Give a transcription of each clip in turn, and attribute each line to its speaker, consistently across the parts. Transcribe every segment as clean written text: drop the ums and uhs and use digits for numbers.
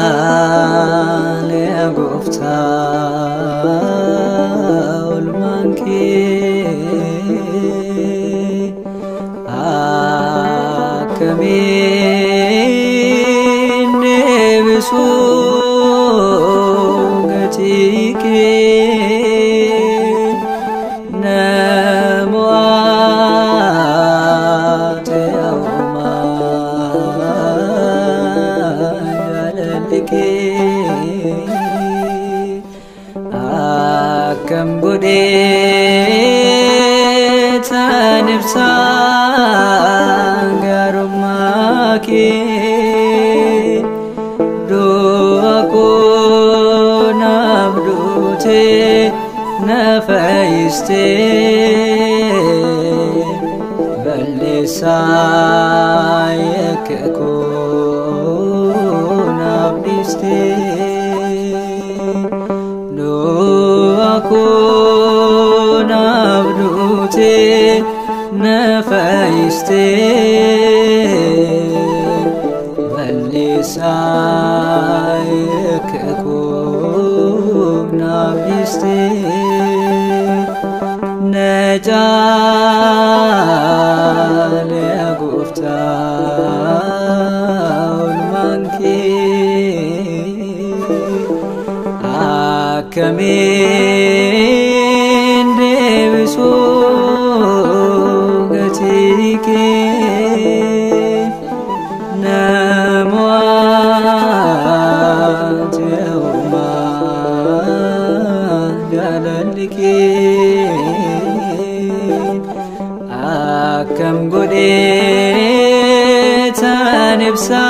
Speaker 1: نجعل قفتها المنكي أكمين بسوقتك نموات يوما جلالك أكم قديت نفسا قرمك دوكو نبدوتي نفايستي بلسايك كون أبديستي لو أكون أبدوتي نفايستي بلسايك كون أبديستي نجعل قفتها المنكي أكمين بسوقتك نموات يوما جلالك أكم قديت نفسا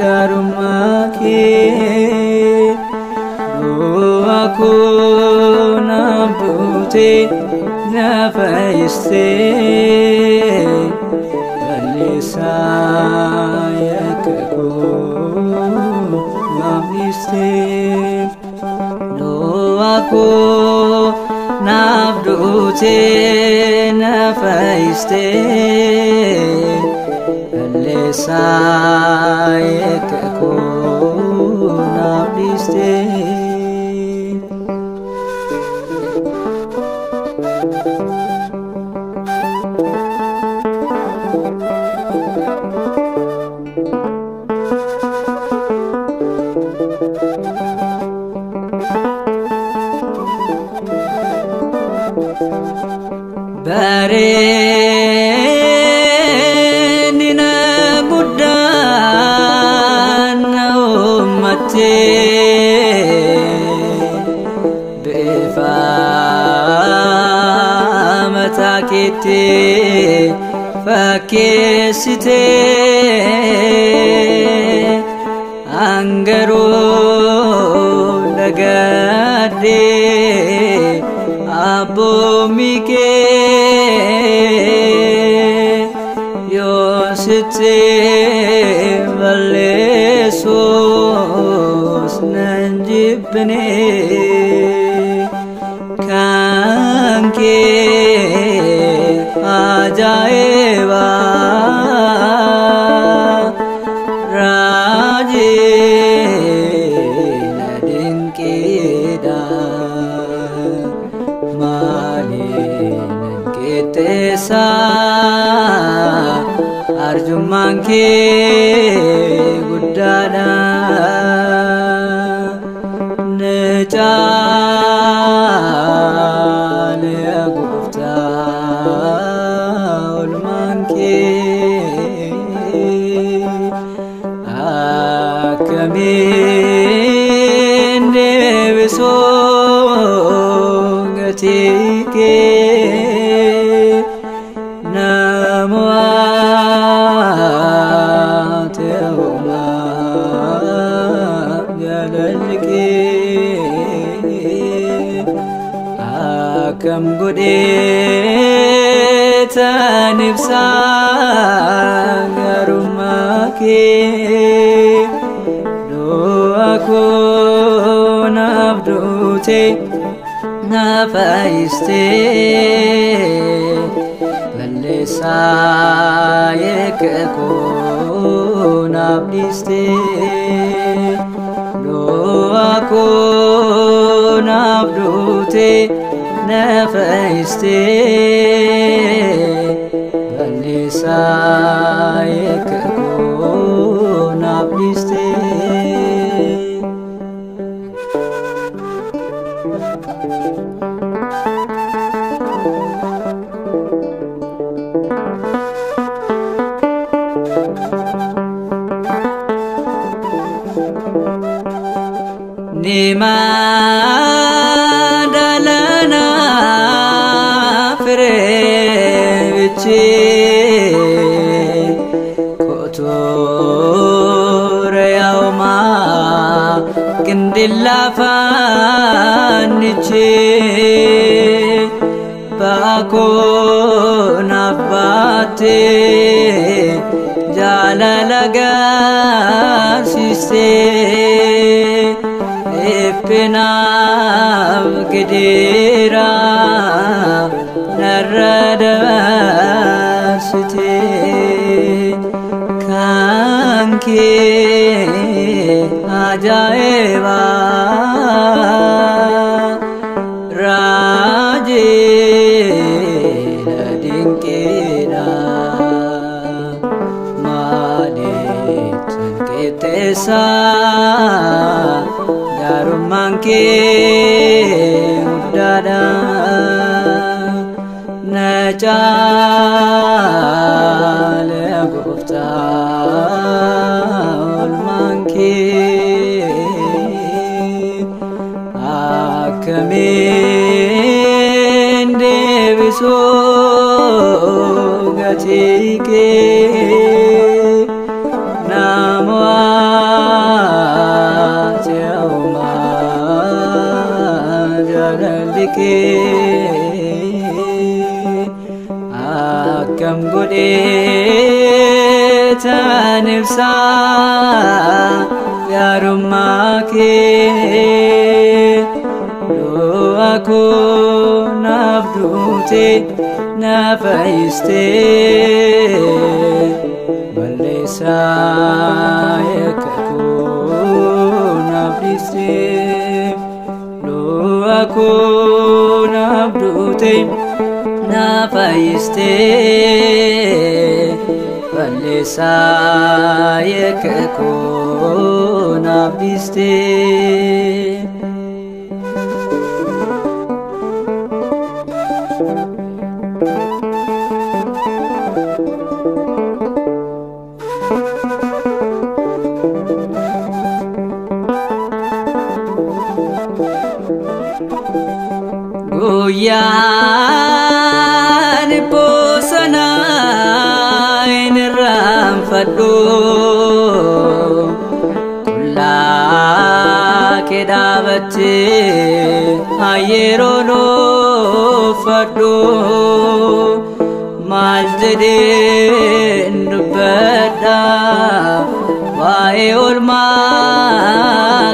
Speaker 1: قرمك لو أكون أبوتي نفايستي فلسايك كون أبديستي لو أكون نبدوتي نفايستي فلسايك كون أبديستي باريننا قدان أمتي بفامتاكتي فكيستي أنقرو لقادي أبو ميكي يوسيتي باليسوس ننجبني كانكي عجائبا راجي ندنكيدا مالين كتسا أرجمان كي قدانا نجعل قفتها المنكي أكمين بسوق gatike namoateuma galalike akam godhetan ibsa garumake do'ako nabdute nafaiste balesa yekko nabdiste do'ako nabdute nafaiste balesa yekko nabdiste Nima dalana frevici kotore yauma kindilla fanici bako nabate jalalaga siste Epinab gedera narada site kanke ajaiba raje dinkera malet ketesa Garumanke udada najale gufta ulmanke akamin deviso gatike akam godhetan ibsa garumake do'ako nabdute nafaiste balesa yekko nabdiste do'ako nabdute nafaiste balesa yekko nabdiste Goyan posana inram fado kulla kedabate ayerono fado majdede ndubada wae olma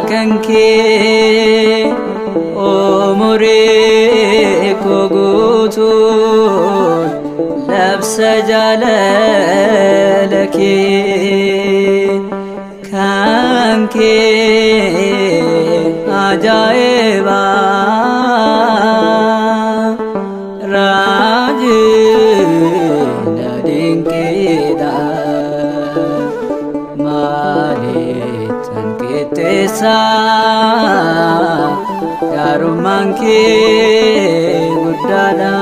Speaker 1: kanke omore kogutu labsa jalalaki kanke ajaiba raje dinkeda malitan ketesa garumanke gudada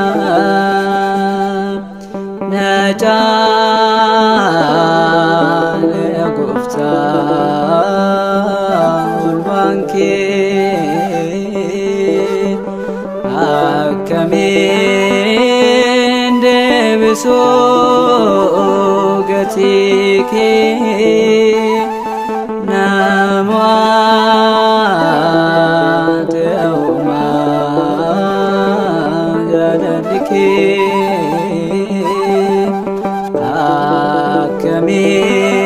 Speaker 1: najale gufta ulbanke akkamiin deebisuu gatii kee nama ta'umaa jaalalli kee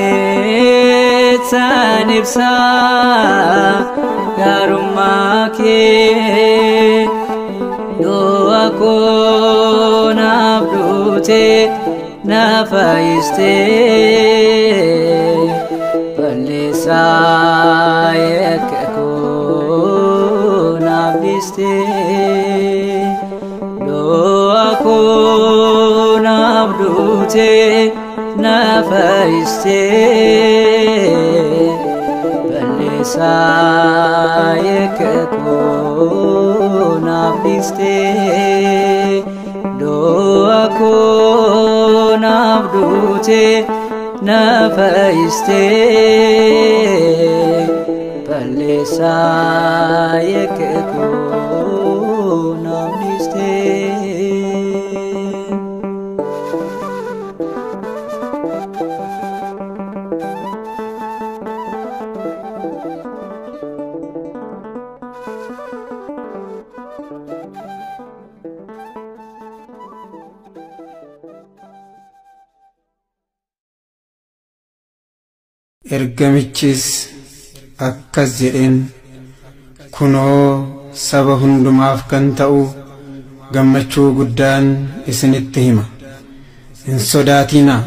Speaker 1: akkamiin san ibsaa gaarummaa kee du'a koo naaf duutee na fayyistee balleessaa yakka koo naaf dhiistee du'a koo naaf duutee na fayyistee balleessaa yakka koo naaf dhiistee du'a koo naaf duutee na fayyistee balleessaa yakka koo naaf dhiistee.
Speaker 2: Ergamichis akkas jedheen kunoo saba hundumaaf kan ta'u gammachuu guddaan isinitti hima hin sodaatinaa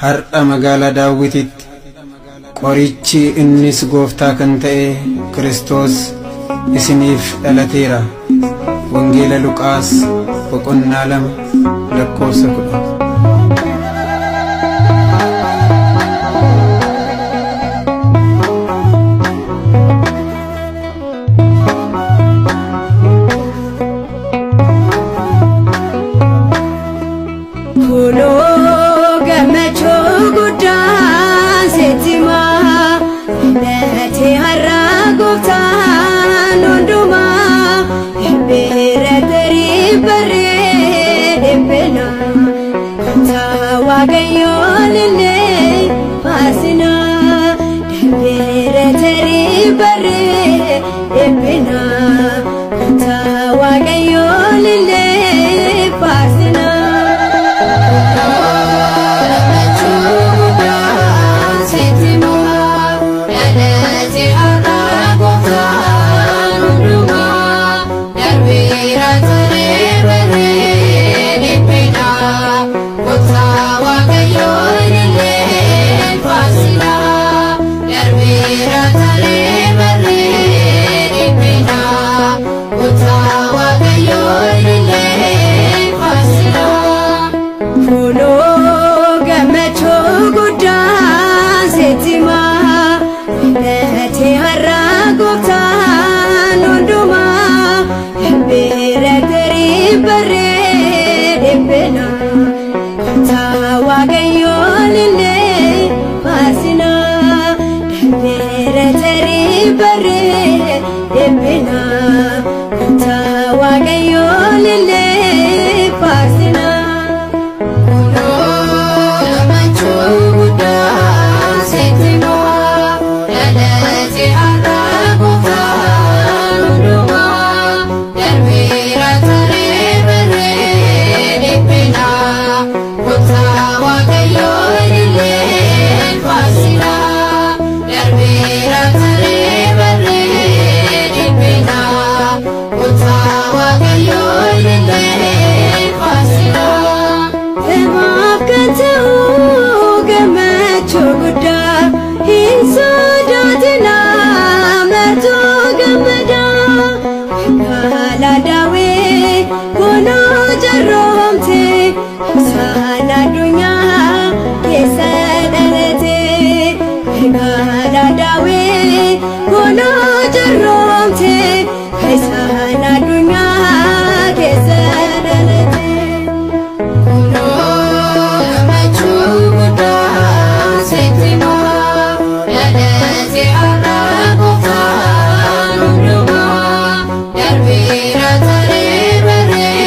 Speaker 2: har'a magaalaa Daawititti qorichi innis gooftaa kan ta'e Kiristoos isiniif dhalateera. Wangeela Luqaas boqonnaa 2 lakkoofsa 10.
Speaker 3: Darbe ra tare bare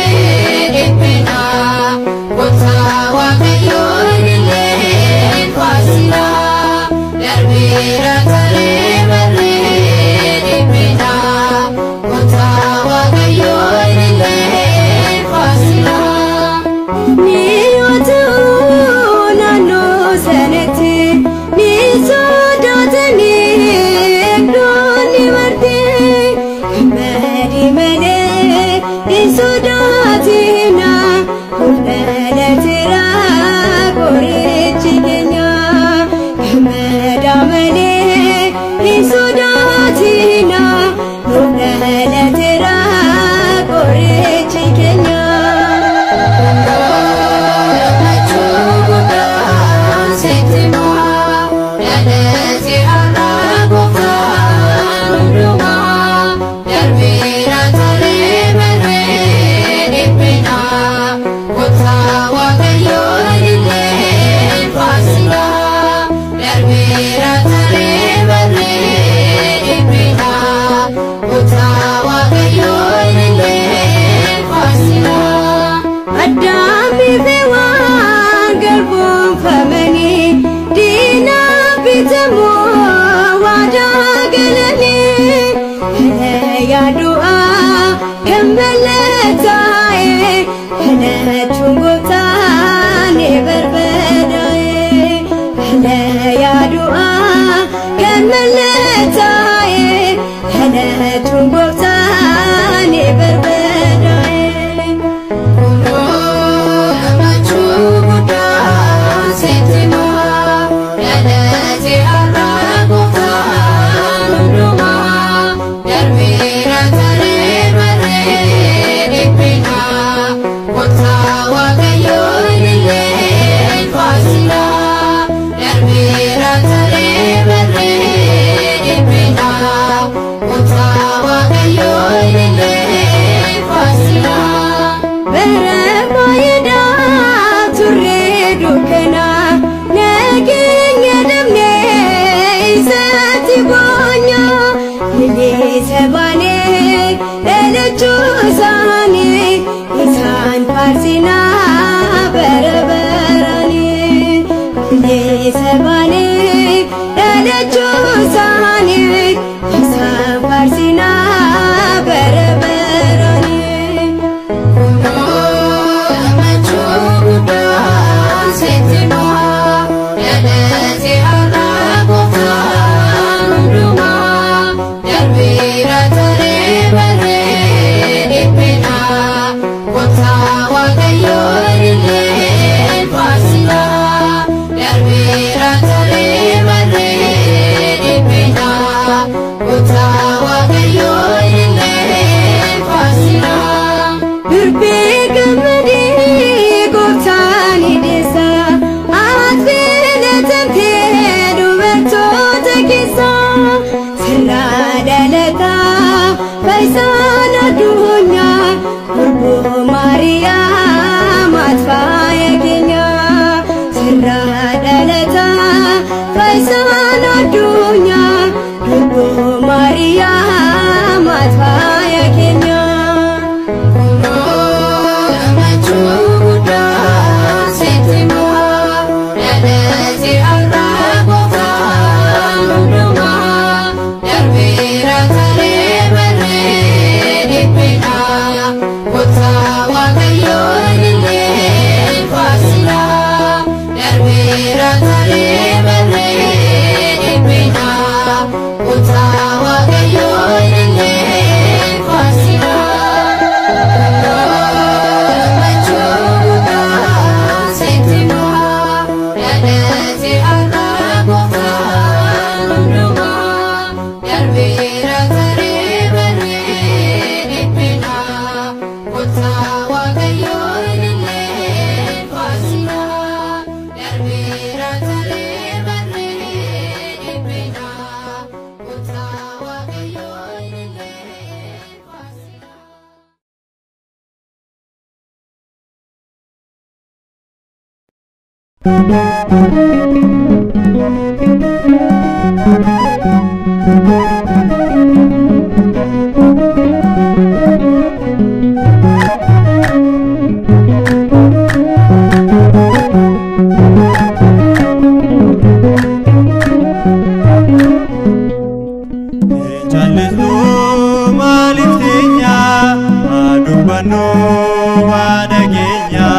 Speaker 3: dubbannu waan dhageenya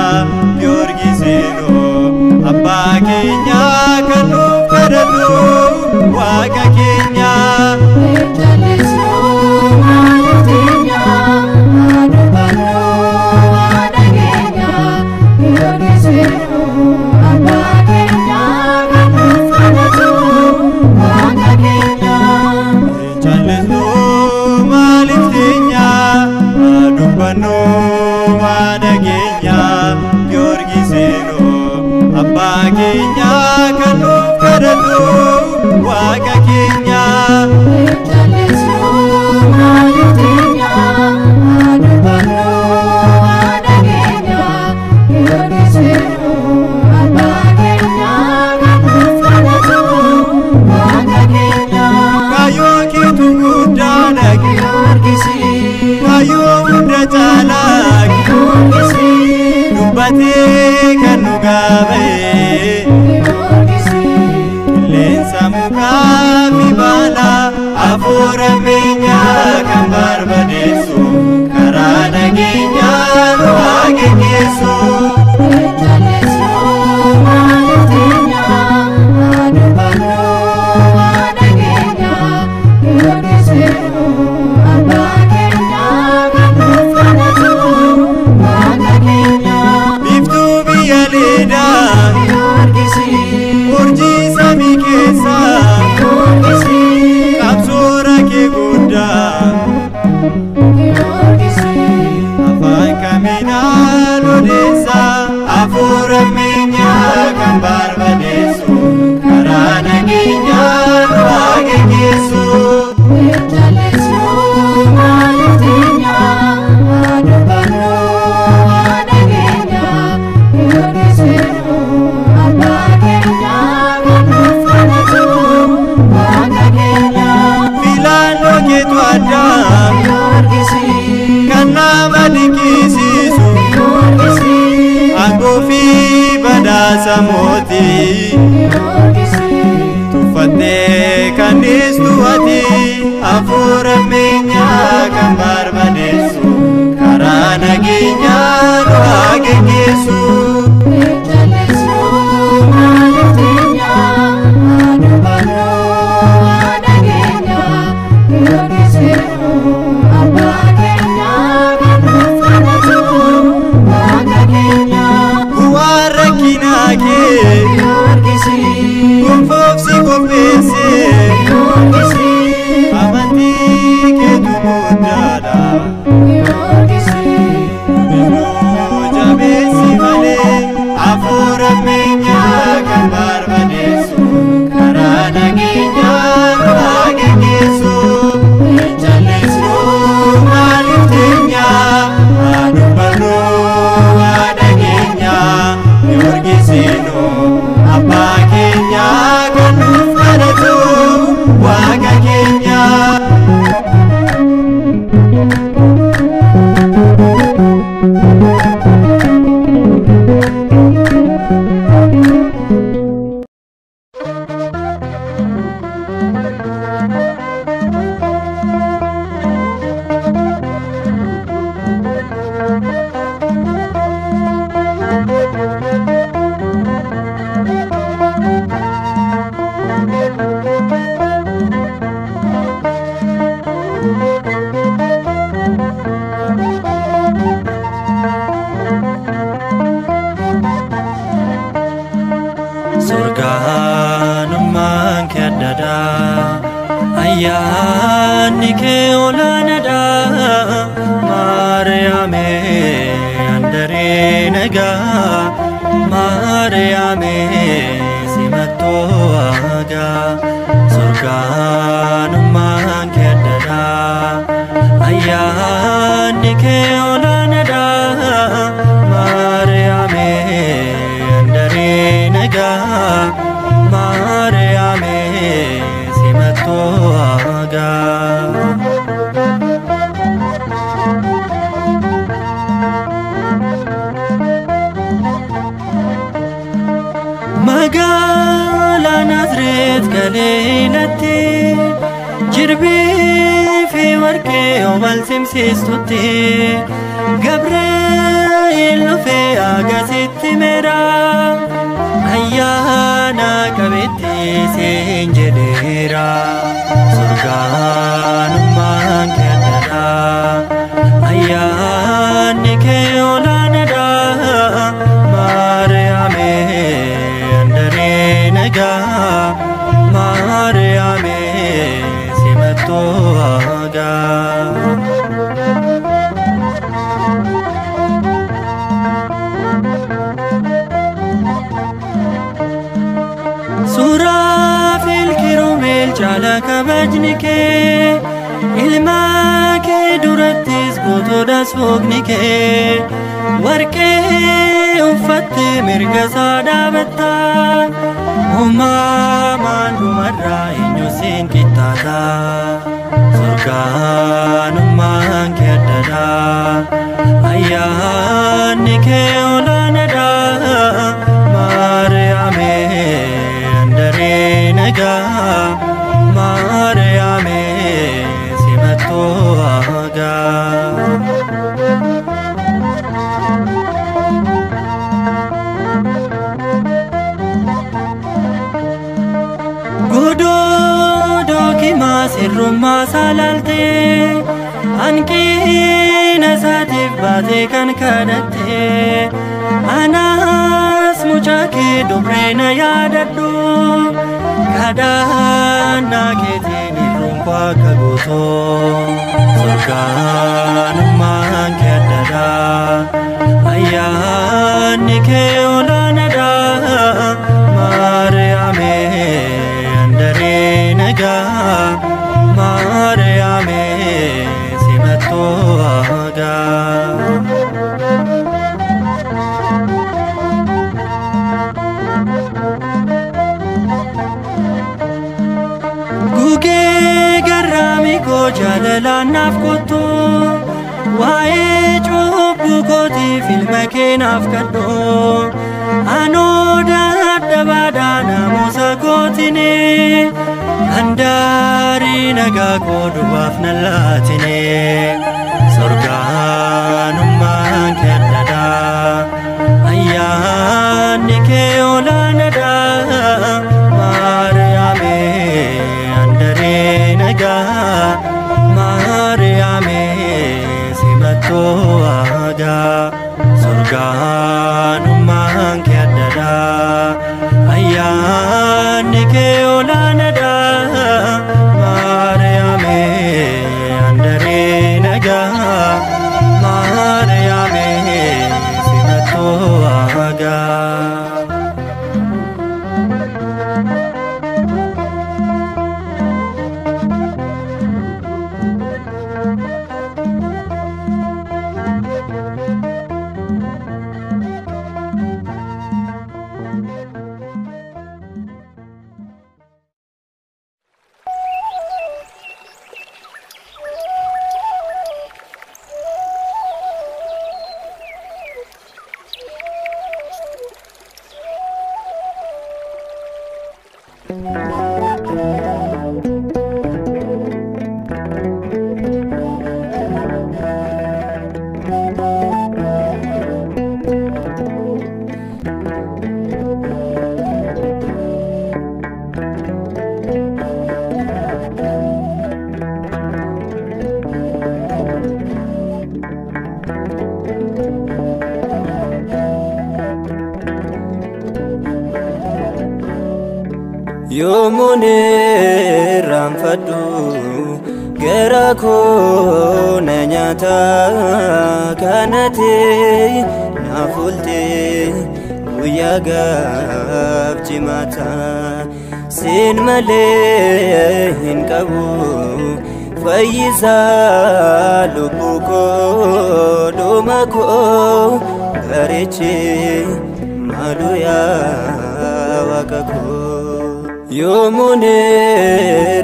Speaker 3: Giyoorgisiinu abbaa keenya kan nuuf kadhatu waaqa keenya.
Speaker 4: Magala Nazareth galeenatti
Speaker 3: jirbi fi warqee obal simsiistutti Gabriel lufe agasitti mera ayyaana qabetti siin jedheera surgaanummaan kennadha ayyaanni kee olaanadha Maariyaame andaree nagaa Maariyaame simattoo hagaa Surafil kirumel chala kabajni ke ilma ke durattis gotoda sogni ke warqe uffatte mirga saadabatta ummaman dumarra eenyusin kittata surgaanummaan kee addadha ayyaanni kee olaanadha Maariyaame andaree nagaa Maariyaame simattoo hagaa Gododo kimaa sirrummaa salaalte hanqina isaatiif baatee kan kadhatte anas mucaa kee dubree yaadadhu kadhannaa keetiin irruunfaa akka guutoo surgaanummaan kee addadha ayyaanni kee olaanadha Maariyaame andaree nagaa Maariyaame simattoo hagaa Gugee garraami koo jaalalaan naaf kottu waa'ee cubbuu kootiif ilma kee naaf kadhu anoo dadhabaadhaa naamusa kootine handaarii nagaa koo dubaaf nan laatine surgaanummaan kee addadha ayyaanni kee olaanadha Maariyaame andaree nagaa Maariyaame simattoo hagaa surgaanummaan kee addadha ayyaanni kee olaanadha Maariyaame andaree nagaa Maariyaame simattoo hagaa Yoomune raanfadhu gara koo na nyaata kanate naaf oolte guyyaa gaaf jimaata siin malee hin qabu fayyisaa lubbuu koo dhuma koo bareeche maalu yaa waaqa koo Yoomune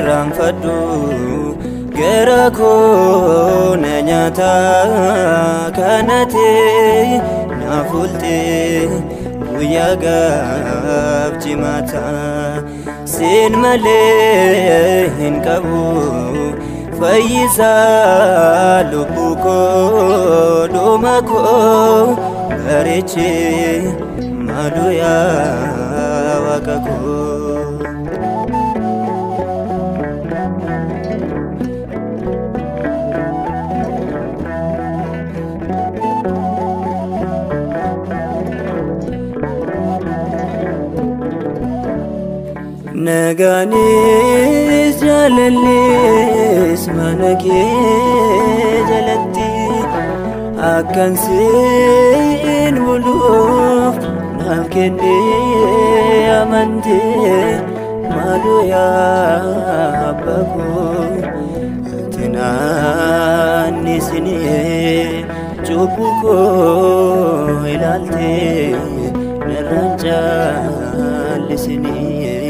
Speaker 3: raanfadhu gara koo na nyaata kanate naaf oolte guyyaa gaaf jimaata sin malee hin qabu fayyisaa lubbuu koo dhuma koo bareeche maaloo yaa Waaqa koo. Naganis jalalis mana kee jalatti akkan siin buluuf naaf kennee amantee maaloo yaa Abbaa koo ati naannisinee cubbuu koo ilaaltee narraan caallisinee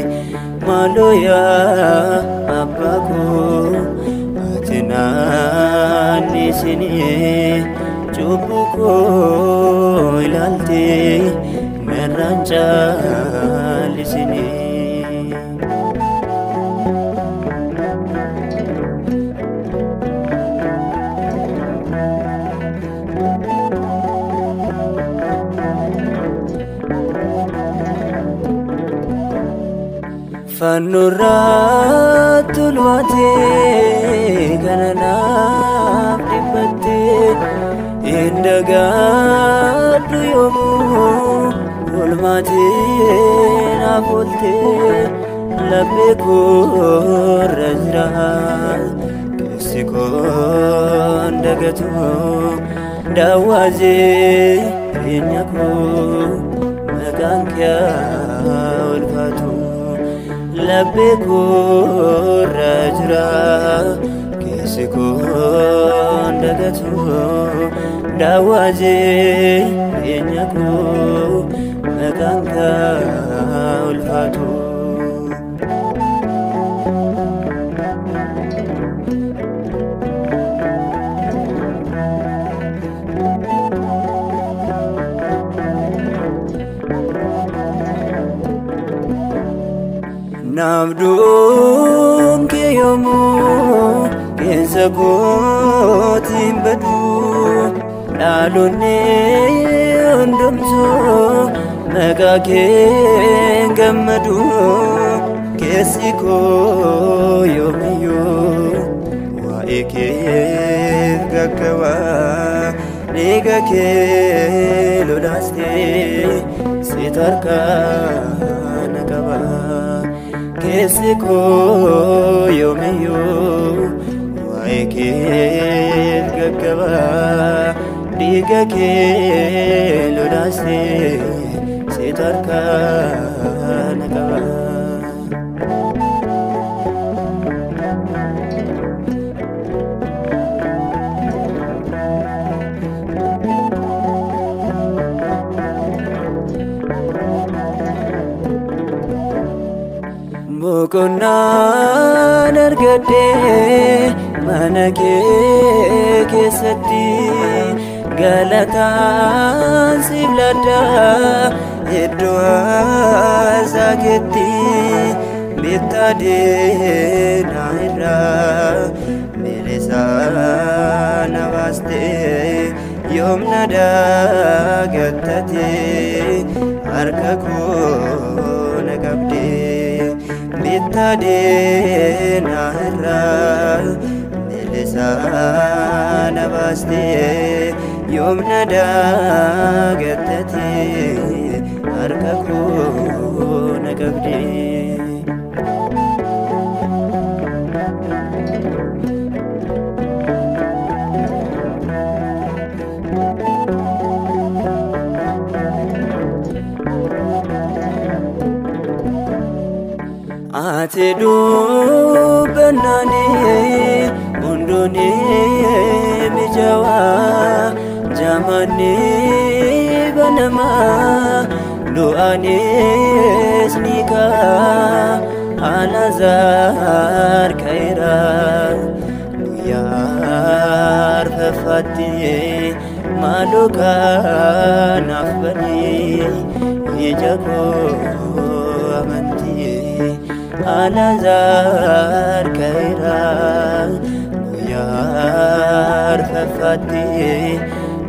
Speaker 3: maaloo yaa Abbaa koo ati naannisinee cubbuu koo ilaaltee narraan caallisinee. Fannurraa tulwaatee kana naaf dhibbattee hin dagaadhu yoomuu olmaatee naaf ooltee laphee koorra jira keessi koon dagatu daawwaatee jireenya koo maqaan kee ulfaatu. Laphee koorra jira keessi koon dagatu daawwaatee jireenya koo maqaan kee ulfaatu. Naamduun kee yoomuu keessa kootiin badu dhaloonni hundumtuu maqaa kee gammadu keessi koo yoomiyyuu waa'ee kee gaggaba dhiiga kee lolaastee siit harkaan qaba. Keessi koo yoomiyyuu waa'ee kee gaggaba dhiiga kee lolaastee siit harkaan qaba. Boqonnaan argadhee mana kee keessatti galataan siif ladhaa iddoo aasaa keetti bittaa deenaa irraa milisaa na baastee yoomna dagattatee harka koo na qabdee. Bittaa deenaa irraa milisaa na baastee yoomna dagattatee harka koo na qabdee. Ati dubbannanii hunduunii mijaawaa jamanii banamaa du'aanis ni kaa Alaazar ka'eera guyyaa arfaffaatti maaloo kanaaf banii ija koo amantii Alazar kaira Yar fafati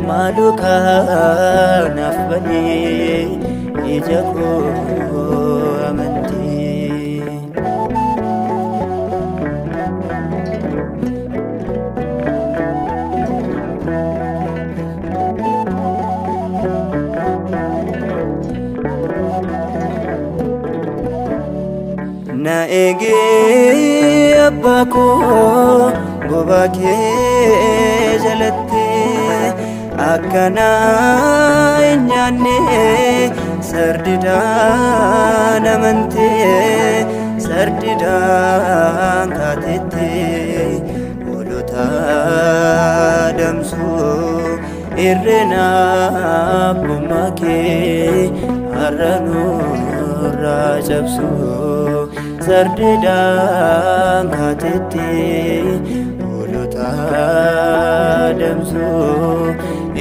Speaker 3: Maluka nafbani Ijaku amanti Na ege abbako bobake jalate akana nyanne sardida namante sardida katete olota damsu irrena bumake arranu rajabsu sardida katete olota damsu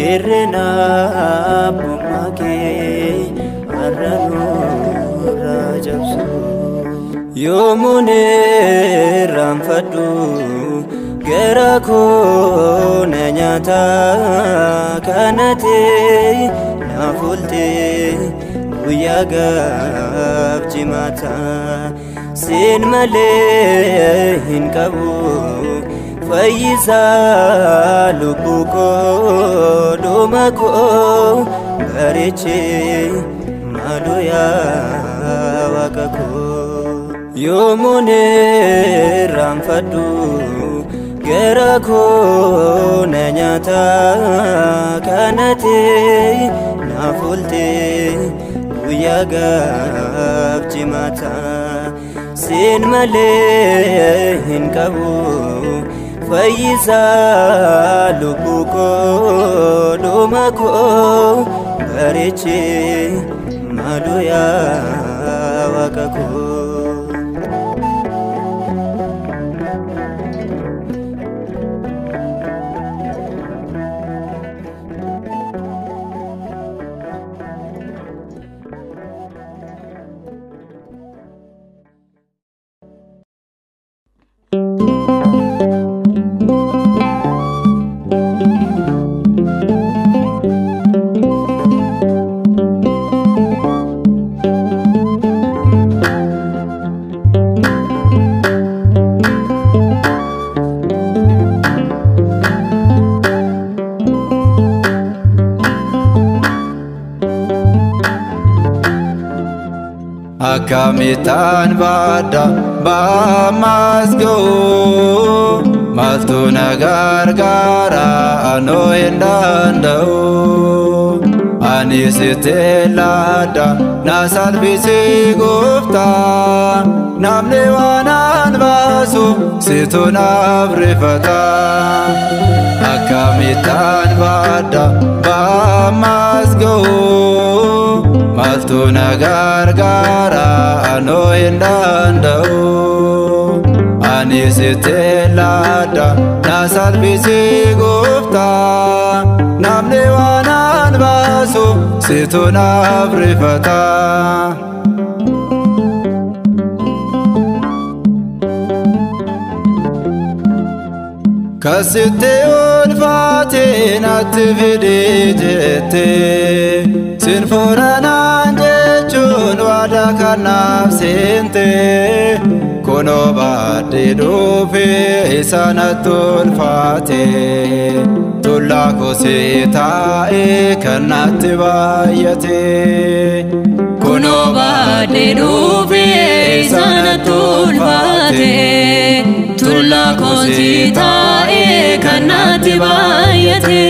Speaker 3: irrena bumake arranu rajabsu yomune ramfadu gerako nanyata kanate nafulte Uyagab jimata sin male hinkabu faiza lubuko domako gareche madoya wakako yomune ramfadu gerako nanyata kanate nafulte Uyagab jimata sin male hinkabu faiza lubuko domako gareche madoya wakako
Speaker 4: Akamitan bada bamasgo maltu nagargara ano endandao ani sitelada nasalbisi gufta namne wanan basu situn abrifata Akamitan bada bamasgo maltu nagargara ano endandao ani sitelada nasalbisi gufta namne wanan basu situn abrifata Kasitte ulfatin atfidijete sinforanan jechun wada kanaf sente kono bade dufe isanat ulfate tulla kositae kanat bayate kono bade dufe isanat ulfate tulla kositae kanat bayate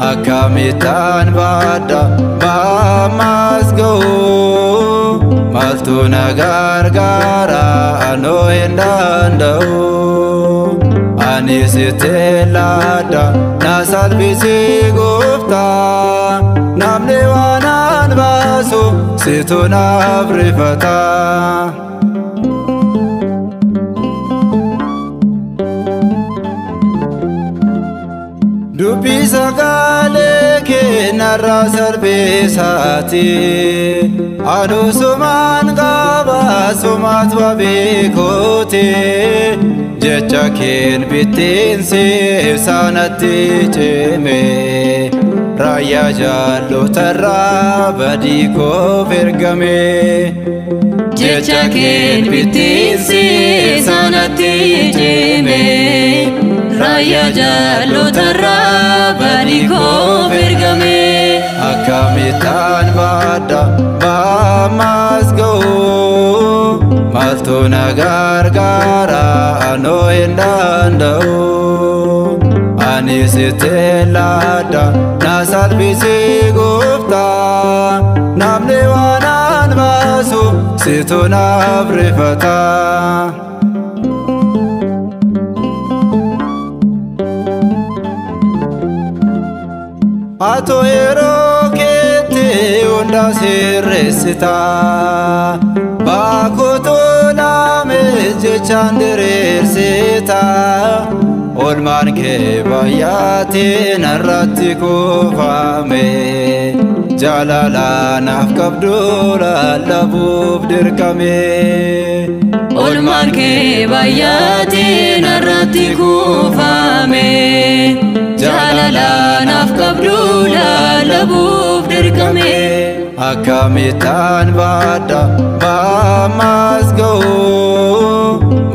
Speaker 4: Akamitan bada bamasgo maltu nagargara ano endandao ani sitelada nasalbisi gufta namne wanan basu situn abrifata Dubbi sagale kenna narra salphisati anu suman qaba sumat wabikoti jecha keen bittinsi sanatti cime raya jallo tarra badiko vergame
Speaker 3: jecha keen bittinsi sanatti cime raya jallo tarra badiko vergame
Speaker 4: akamitan bada bamasgo malto nagargara ano endandau ani sitelada nasalbisi gufta namne wanan basu situna brifata ato erokete onda sirresita bakoto lame jechanderersita olman ke bayati narratti kufame jalala nafkabdula labub dirkame
Speaker 3: olman ke bayati narratti kufame jalala nafkabdula labub dirkame
Speaker 4: akamitan bada bamasgo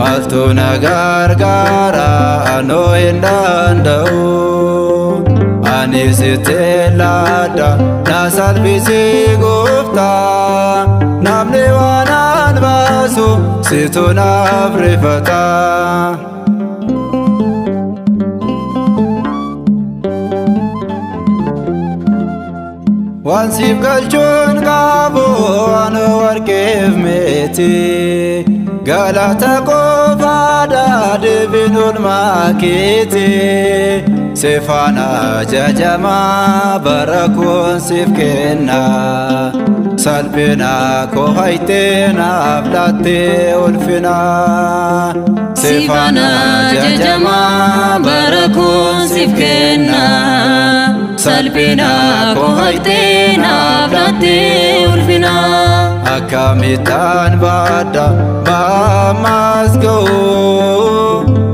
Speaker 4: malto nagargara ano endandau ani sitelada nasalbisi gufta namne wanan basu situna brifata wansif galchun qabo ano warqeef meti galata qofada dibinul makiti sefana jajama barakun sif kenna salbina ko haytena ablatte ulfina
Speaker 3: sefana jajama barakun sif kenna salbina ko haytena ablatte ulfina
Speaker 4: akamitan bada bamasgo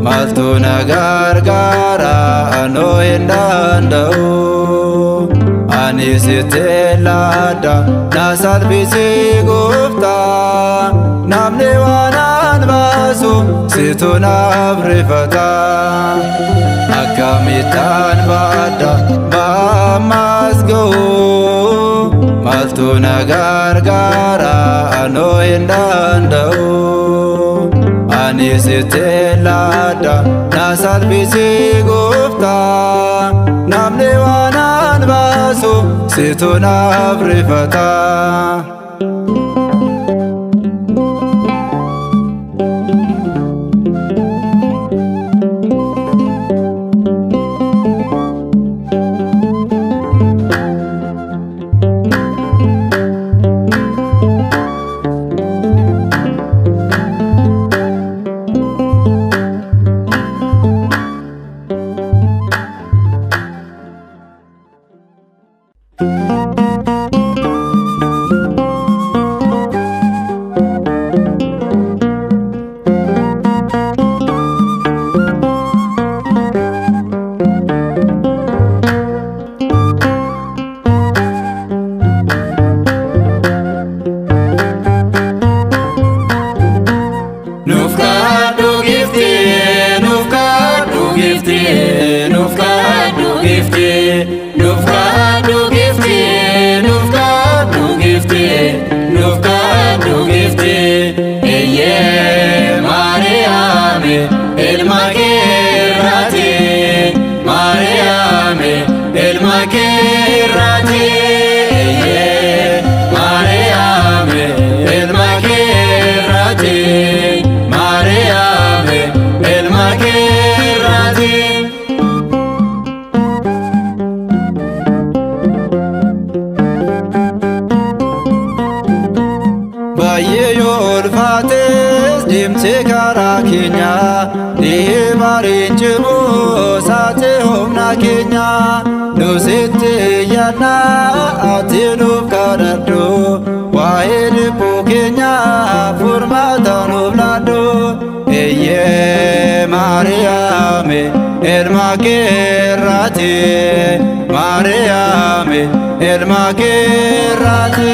Speaker 4: malto nagargara ano endandau ani sitelada nasalbisi gufta namne wanan basu situna brifata akamitan bada bamasgo malto nagargara ano endandau ani sitelada nasalbisi gufta namne wanan basu situna brifata ulfaates deemtee karaa keenya dhi'ee bareechimoo saate humna keenya nu nusitti yaadna ati nuuf kadhadhu waa'ee dhibbuu keenya furmaata nuuf laadhu eeyyee Maariyaame ilma keerraati Maariyaame ilma keerraati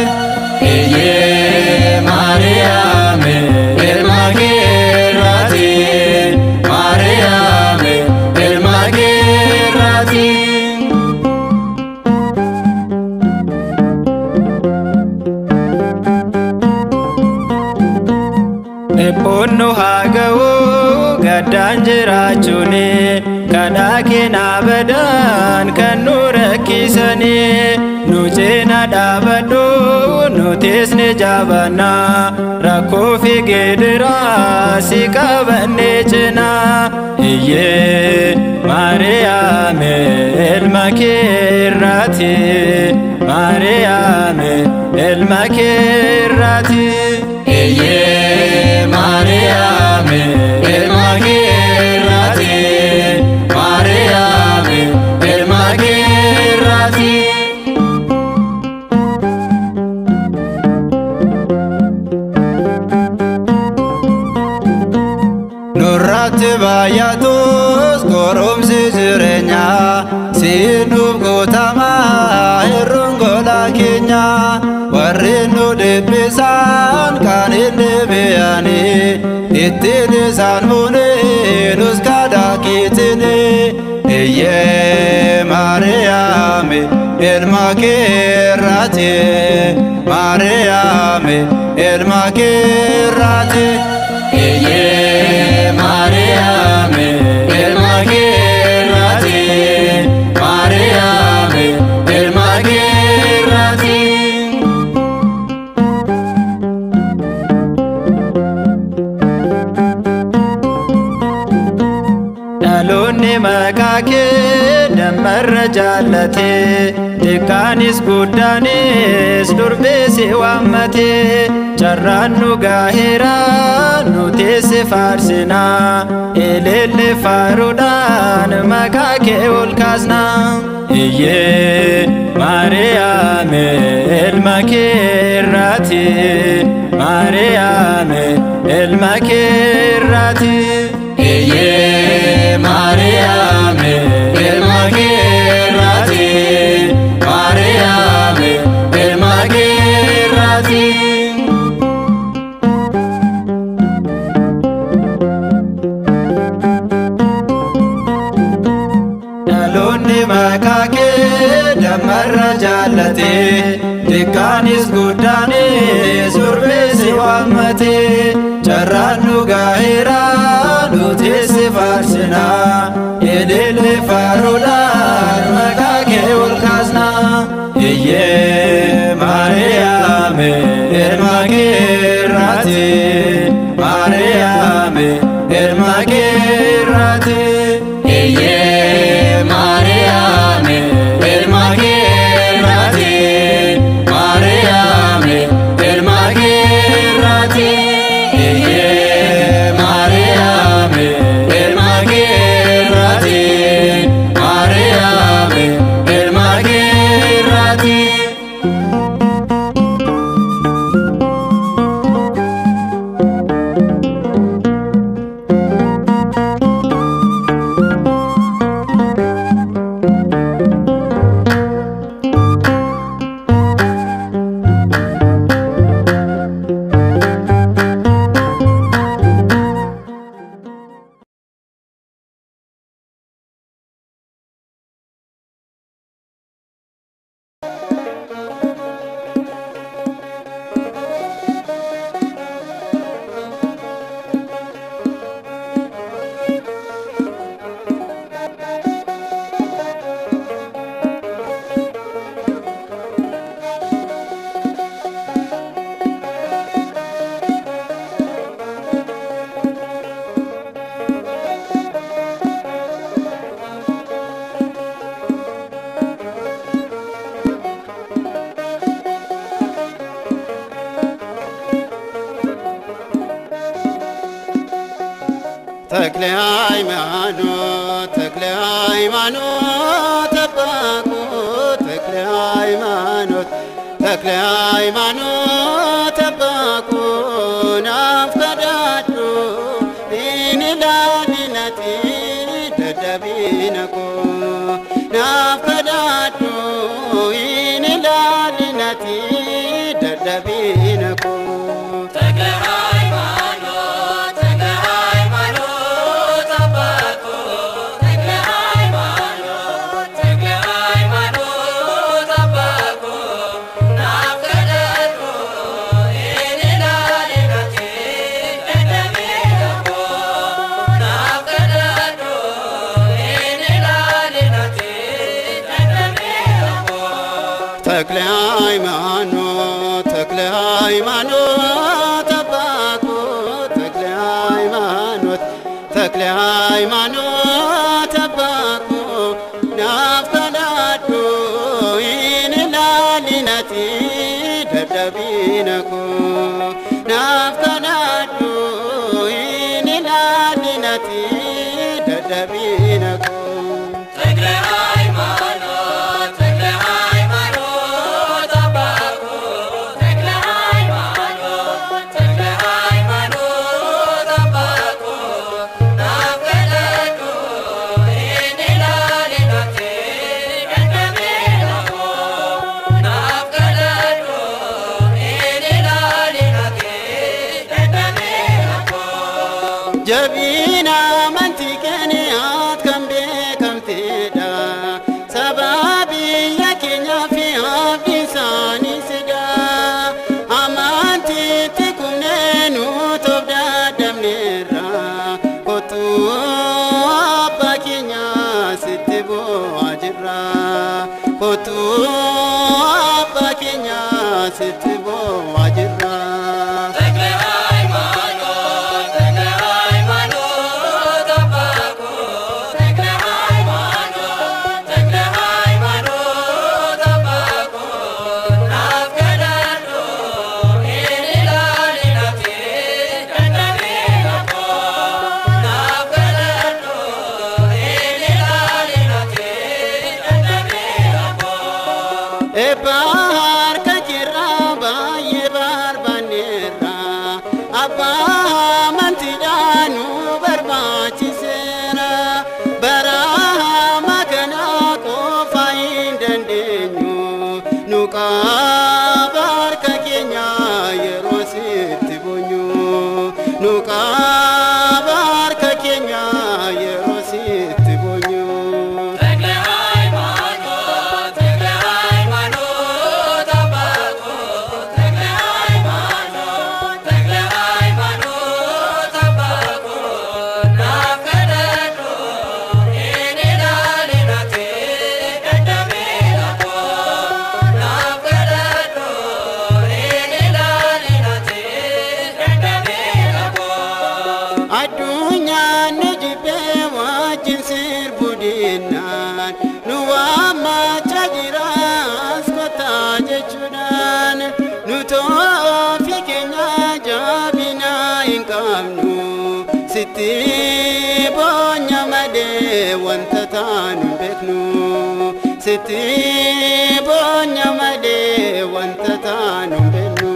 Speaker 4: eeyyee Maariyaame ilma keerraati Maariyaame ilma keerraati Ebonno hagawo gaddaan jiraachuuni kadhaa keenyaa badan kan nu rakkisani nu ceena dhaabadhu nutis ni jaabanna rakkoo fi gidiraa si qabanne cina iyyee Maariyaame ilma keerraati Maariyaame ilma keerraati iyyee Maariyaame ilma keerraati Maariyaame ilma keerraati nurratti baay'atus goromsi jireenyaa sinuuf gootamaa hir'uun gola keenya warri nu dhibbisan kan hin deebi'anii ittiin isaan fuunee nus kadhaa kiitini iyyee Maariyaame ilma keerraati Maariyaame ilma keerraati iyyee Maariyaame ilma keerraati Maariyaame ilma keerraati dhaloonni maqaa kee dammarra jaallate xiqqaanis guddaanis durbeesi waammate carraan nu gaaheera nutis faarsina eleelle faaruudhaan maqaa kee ol kaasna iyyee Maariyaame ilma keerraati Maariyaame ilma keerraati iyyee Maariyaame ilma keerraati Maariyaame ilma keerraati dhaloonni maqaa kee dammarra jaallate xiqqaanis guddaanis durbeesi waammate carraan nu gaaheera nutis faarsina eleelle faaruudhaan maqaa kee ol kaasna iyyee Maariyaame ilma keerraati Maariyaame ilma keerraati iyyee Maariyaame ilma keerraati Maariyaame ilma keerraati iyyee Maariyaame ilma keerraati Maariyaame ilma keerraati ተክለ ሃይማኖት ተክለ ሃይማኖት ጠባቁ
Speaker 2: ሃይማኖት ተክለ ሃይማኖት አባኮ ናፍቀዳዱ ኢንላሊነቲ ደደቢነኮ ናፍቀዳዱ ኢንላሊነቲ ደደቢነኮ ተክለ ሃይማኖት ተክለ ሃይማኖት አባኮ ተክለ ሃይማኖት ተክለ ሃይማኖት አባኮ ናፍቀዳዱ ኢንላሊነቲ ደደቢነኮ ናፍቀዳዱ ኢንላሊነቲ ደደቢነኮ جبينا منتكني كم بكم تدا سبابي يكنيا في لساني سدا أمانتي تكوننو تبدا دمنيرا كتو أباكينيا ستبو أجرا كتو أباكينيا ستبو أجرا bahar kajira baye bar banera abba mantidanu barbachi sera bara magana ko faindendenyu nuka bar kanya yerosit bonyu nuka bar kanya yerosit bonyu adunya nijibe wajin sir budinan nuwama chajira askota jechudan nuto fikenya jabina inkamnu siti bonya made wantatan beknu siti bonya made wantatan beknu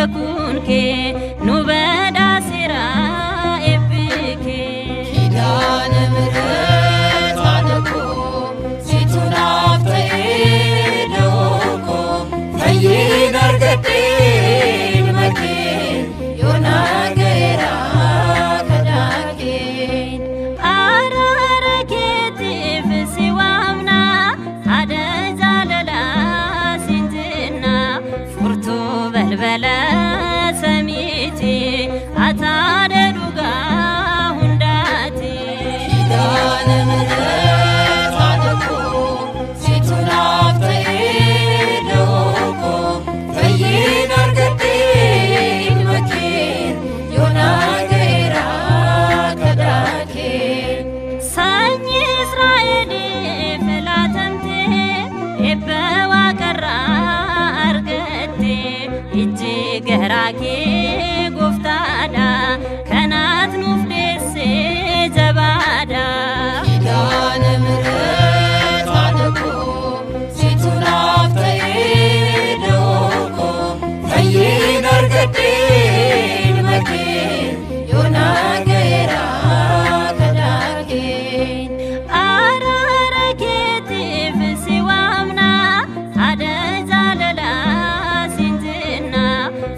Speaker 5: kakunke nubada sira ebike
Speaker 4: Kidane meret adako situnafte doko Fayin argatin makin yona gaira kadakin
Speaker 5: arara ketif siwamna hada jalala sinjina furtu balbala samiti atade duga hundati
Speaker 4: Kidane meret adako situnafte doko Fayin argatin makin yona gaira kadakin
Speaker 5: Sanyi Israeli filatamte ebbawa qarra argatte ijji gahrake goftaadha kanat nuuf deesse jabaadha
Speaker 4: Kidane meret adako situnafte doko Fayin argatin makin yona gaira kadakin
Speaker 5: arara keetiif siwaamna hada jaalala sinjinna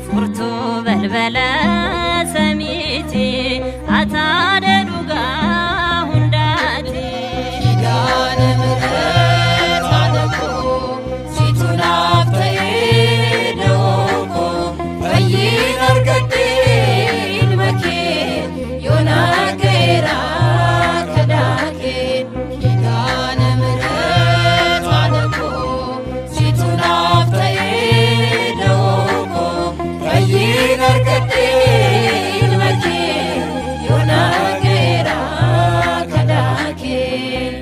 Speaker 5: furtuu balbala samiiti ataade dhugaa hundaati
Speaker 4: Kidane meret adako situnafte doko Fayin argatin makin yona gaira kadakin Kidane meret adako situnafte doko Fayin argatin makin yona gaira kadakin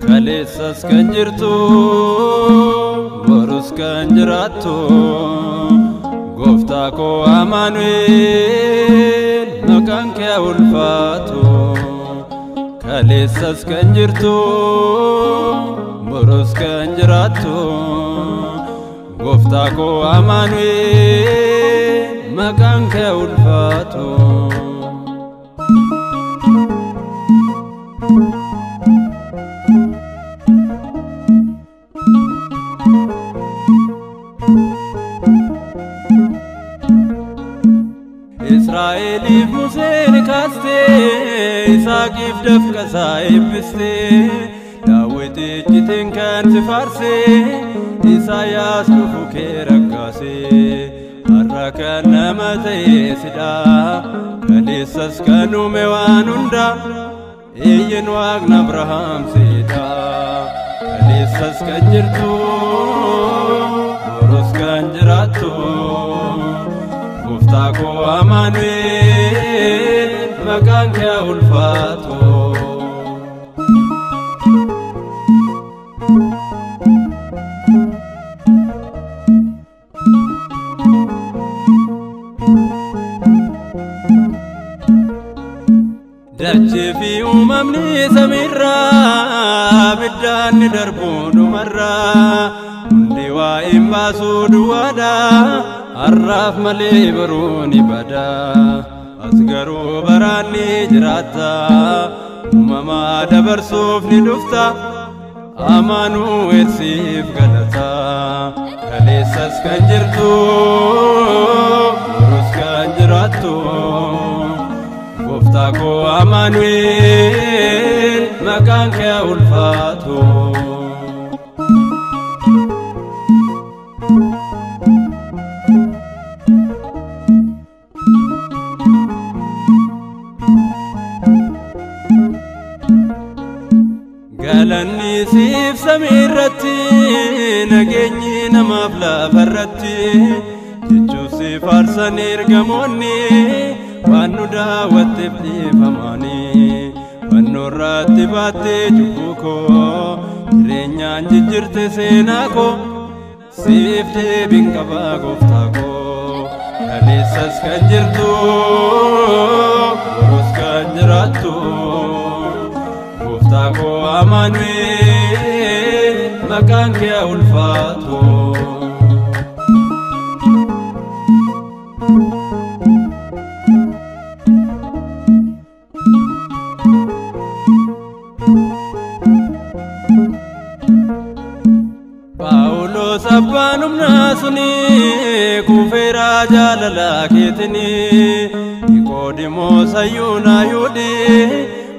Speaker 6: Kalesas kanjirtu borus kanjiratu gofta ko Amanuel maqaan kee ulfaatu Kalesas kanjirtu borus kanjiratu gofta ko Amanuel maqaan kee ulfaatu Israeli Museen kaste Isaaqif dafqasa eebbiste Daawiti ejjitiin kan si faarse Isaayaas dhufu kee raggaase har'a kan nama ta'e sidha Kaleessas kan uume waan hunda eeyyen waaqni Abrahaam sidha Kaleessas kan jirtu borus kan jiraattu Gofta ko Amanuel maqaan kee ulfaatu Dachee fi uumamni samiirraa biddaan ni darbu dhumarraa hundi waa hin baasu duwwaadha har'aaf malee baruu ni bada asgaruu baraanni jiraata uumama dabarsuuf ni dhufta amanuu eessiif galata kaleessas kan jirtu borus kan jiraattu gooftaa koo Amaanu'eel maqaan kee ulfaatu. Galanni siif samiirratti nageenyi namaaf lafarratti jechuun si faarsan ergamoonni waan nu daawwatteef dhiifamanii fannoo irratti baattee cubbuu koo jireenyaan jijjiirte seenaa koo siif deebiin qaba gooftaa koo kaleessas kan jirtu borus kan jiraattu. Gooftaa koo Amaanu'eel maqaan kee ulfaatu. Phaawulos abbaan humnaa suni kufeera jaalala keetini Niqoodimoos hayyuun Ayihuudii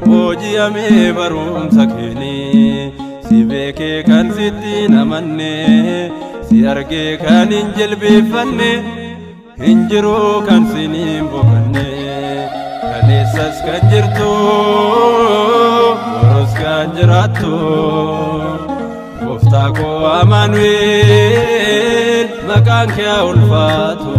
Speaker 6: booji'amee barumsa keetii si beekee kan sitti namanne si argee kan hin jilbeeffanne hin jiru kan sin hin boqanne kaleessas kan jirtu borus kan jiraattu gooftaa koo Amaanu'eel maqaan kee ulfaatu.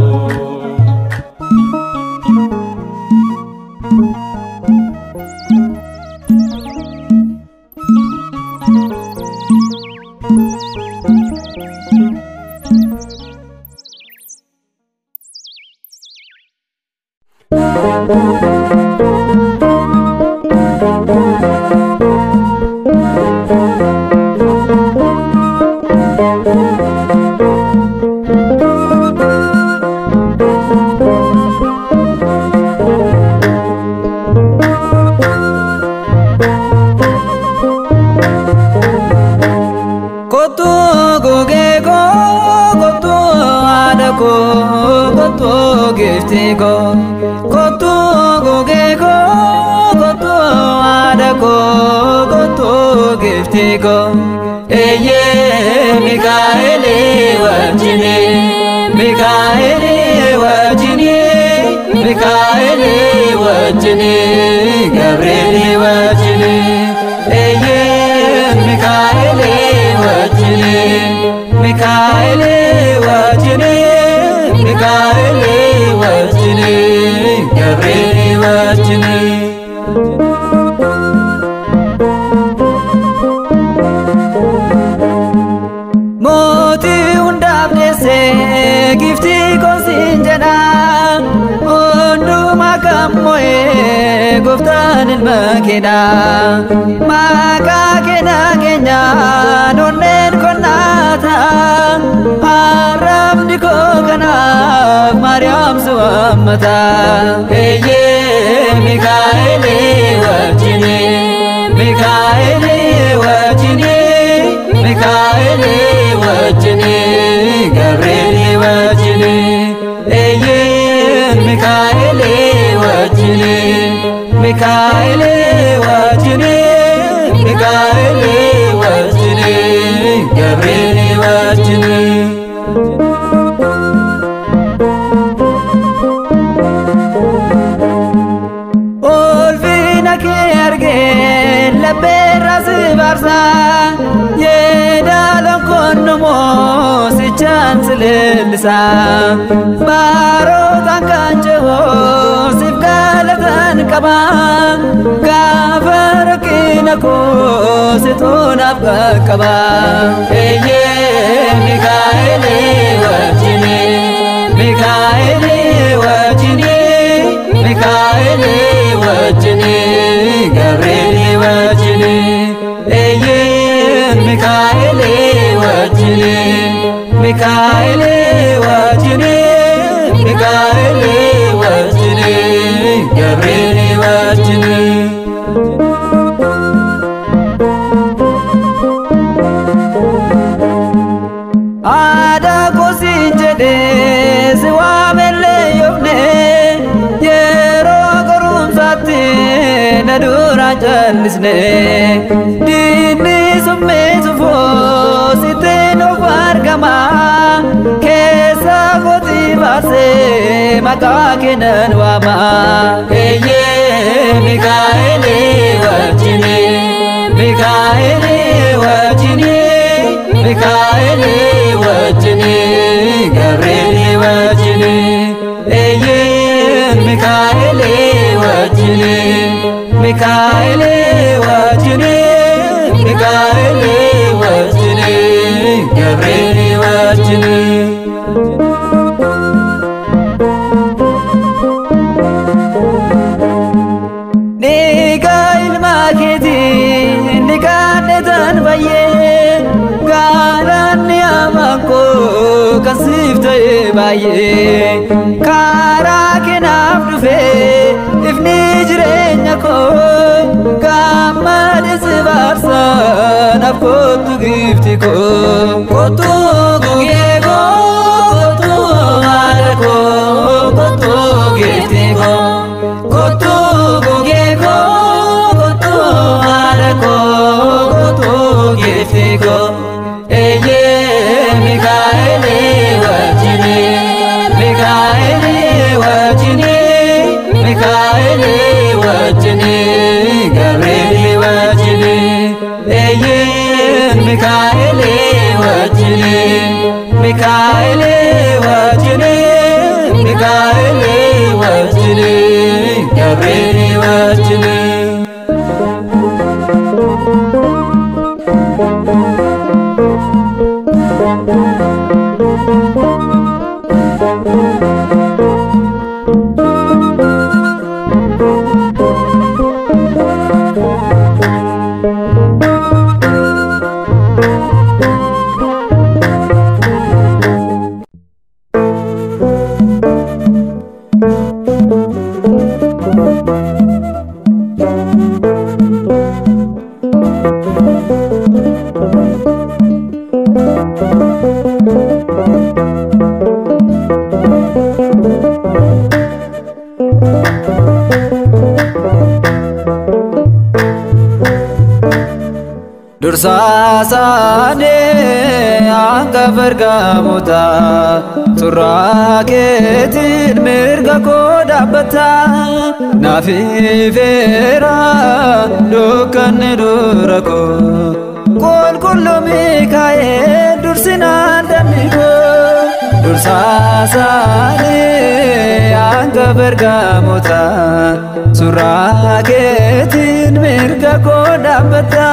Speaker 1: Maka kena kenya nonen konata haram diko kana Maryam suamata eye Mikaeli wajini Mikaeli wajini Mikaeli wajini Gabrieli wajini eye Mikaeli wajini Mikaeli wajini Mikaeli wajini Gabrieli wajini Olfina ke arge labera sibarsa Yedalon konnomo si chanslelsa Baro tankanjeho sifgalatan kabam Gafar kinako sitonaf kabam Eye Mikaeli wajini Mikaeli wajini Mikaeli wajini Gabrieli wajini eye Mikaeli wajini Mikaeli wajini Mikaeli wajini na dura jallisne dinni summe sufo siteno vargama kesa goti base maka kenan wama eye Mikaeli wajini Mikaeli wajini Mikaeli wajini Gabrieli wajini eye Mikaeli wajini Mikaeli wajini Mikaeli wajini Gabrieli wajini Nikail maketi nikanetan baye garan yamako kasifte baye kara kenaf dufe ifni jirenya ko kamad sibarsa nafotu gifti ko kotu gugego kotu arko kotu gifti ko kotu gugego kotu arko kotu gifti ko eye Mikaeli wajini Mikaeli wajini Mikaeli wajini Gabrieli wajini eye Mikaeli wajini Mikaeli wajini Mikaeli wajini Gabrieli wajini Dursasane anga vergamota turaketin mirga kodabata nafifera dukan durako kol kullu Mikael dursinan damigo dursasane anga vergamota turaketin mirga kodabata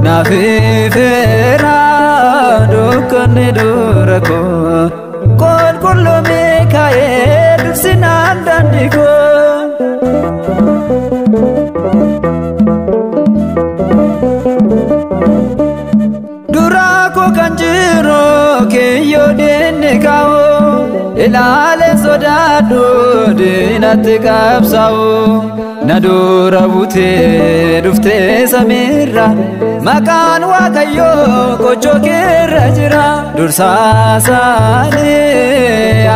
Speaker 1: nafifera dukan durako kol kullu Mikael dursinan damigo durako kanjiro keyo denekao ilale sodadu dinati kapsao nadura bute dufte samira makan wakayo kocho kera jira dursasane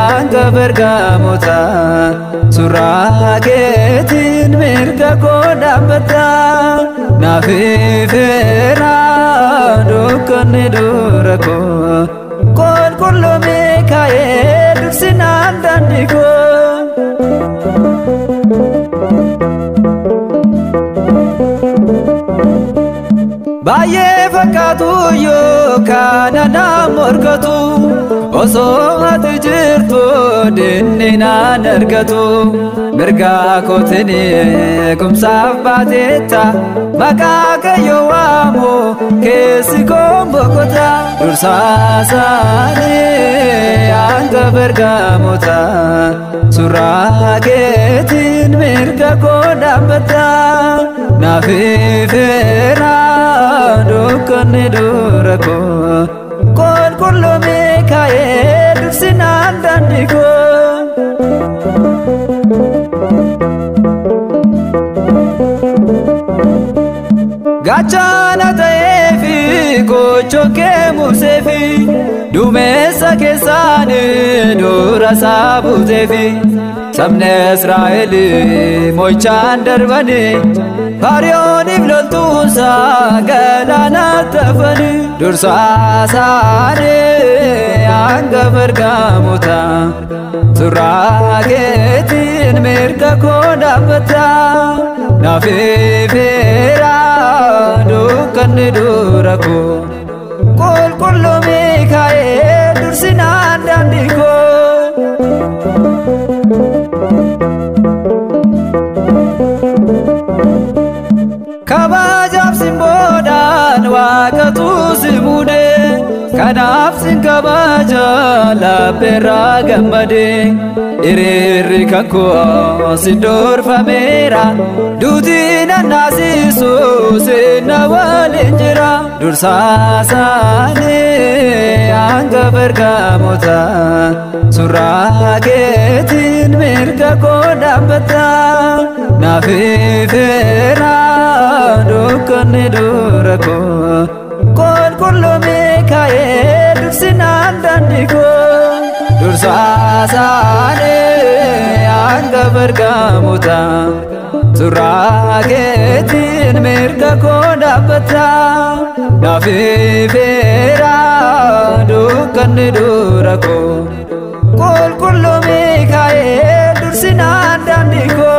Speaker 1: anga vergamota suraketin mirga kodabata nafifera dukan durako kol kullu Mikael dursinan dandigo baye fakatu yo kana namorkatu oso atjirtu dinina nargatu mirga kotini kumsaf bateta makaka yo amo kesi kombokota dursasane anga vergamota suraketin mirga kodabata nafifera dukan durako kol kullu Mikael dursinan dandigo gachana taefi kocho ke musefi dumesa kesane dura sabu zefi sabni Israa'el mo'ichaan darbani Faariyooniif loltuusa galaana tafani dursa isaanii hanga Bergaamota surraa keetiin mirga koo dhaabbata naaf ifeera dukkanni dura koo qulqulluu Mikaa'el dursinaan daandii koo kabajaaf simboodhaan waaqatu si muude kanaaf sin kabaja labbeerraa gammade hiriirri kan koo si dorfameera duutiin annaasisu sinna waliin jira dursa isaanii hanga Bergaamota surraa keetiin mirga koo dhaabbata naaf ifeera dukkanni dura koo qulqulluu Mikaa'el dursinaan daandii koo dursa isaanii hanga Bergaamota surraa keetiin mirga koo dhaabbata naaf ifeera dukkanni dura koo qulqulluu Mikaa'el dursinaan daandii koo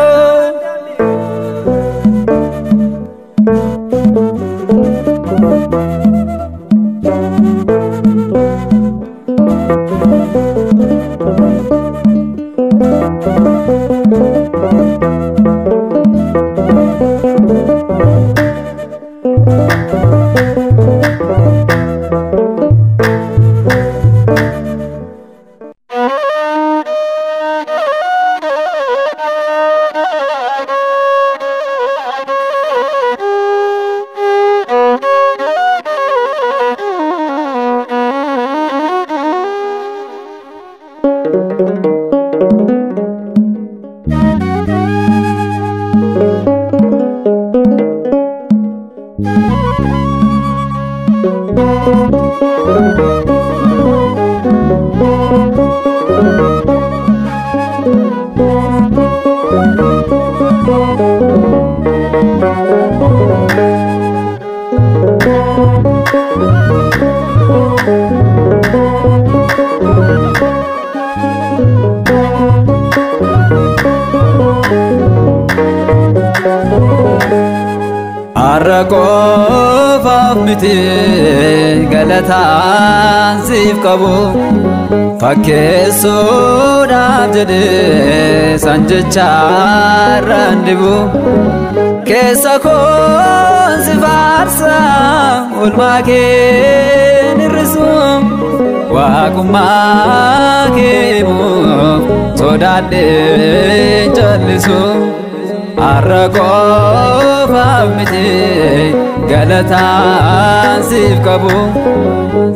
Speaker 1: Arraaqoofaaf miti galataan siif qabu fakkeessuudhaaf jedhee san jechaarraan dibu keessa koon si faarsa oolmaa kee hir'isu waaqummaa keemuuf sodaadhee jallisu arraaqoofaaf miti galataan siif qabu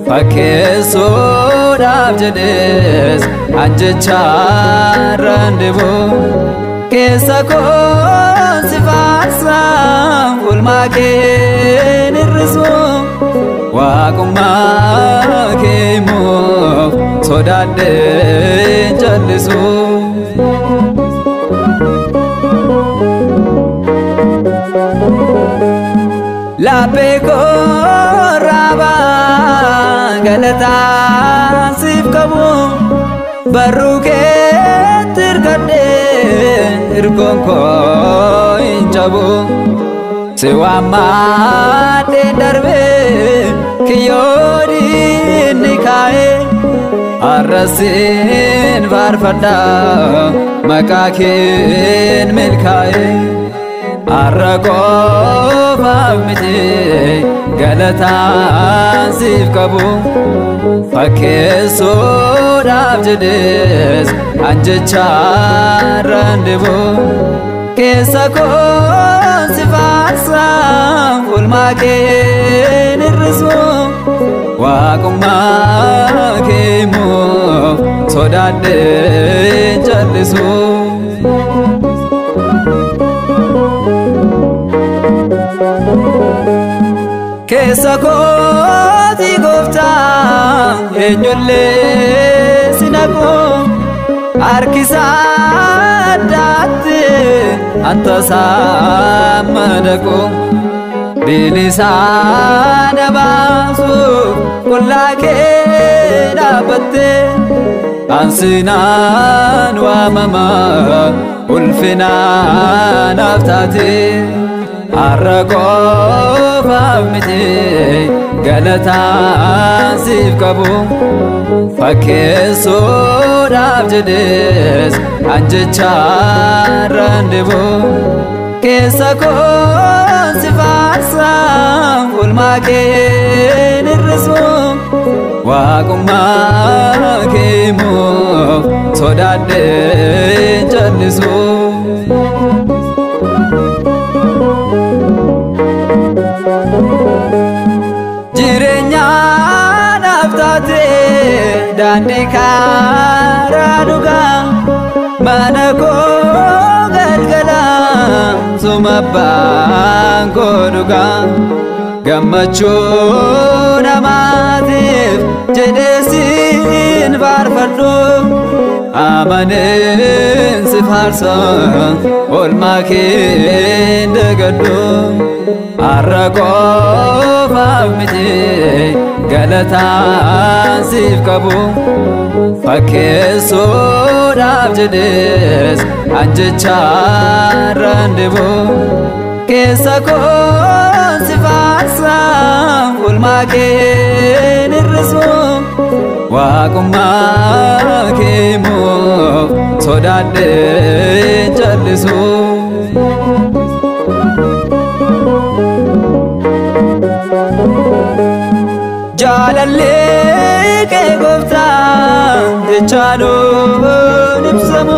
Speaker 1: fakkeessuudhaaf jedhees anjechaarraan dibu keessa koon si faarsa oolmaa kee hir'isu waaqummaa keemuuf sodaadhee jallisu laphee koo raabaa galataan siif qabu barruu keetti hirkadhee hirkoon koo hin cabu si waammadhee darbee kiyyoo diinni kaa'ee arrasiin faarfadha maqaa keen milkaa'ee arraaqoofaaf miti galataan siif qabu fakkeessuudhaaf jedhees anjechaarraan dibu keessa koon si faarsa oolmaa kee hir'isu waaqummaa keemuuf sodaadhee jallisu keessa kooti gooftaa eenyullee si naqu harkisaa addaatti anta saammadaqu bilisaan baasuuf qullaa kee dhaabbatte ansinaan waamama ulfinaan aftaate har'a qofaaf miti galataan siif qabu fakkeessuudhaaf jedhees anjechaan deebu keessa koon si faarsa oolmaa keen hir'isu waaqummaa keemuuf sodaadheen jallisu jireenyaan aftaate daandii karaa dhugaa mana koo galgala suma abbaan koo dhugaa gammachuu namaatiif jedhee siin faarfadhu amaneen si faarsa oolmaa keen dagadhu har'a qofaaf miti galataan siif qabu fakkeessuudhaaf jedhees anjechaan deebu keessa koon si faarsa oolmaa keen hir'isu waaqummaa keemuuf sodaadheen jallisu jaalallee kee gooftaa jechaanuun ibsamu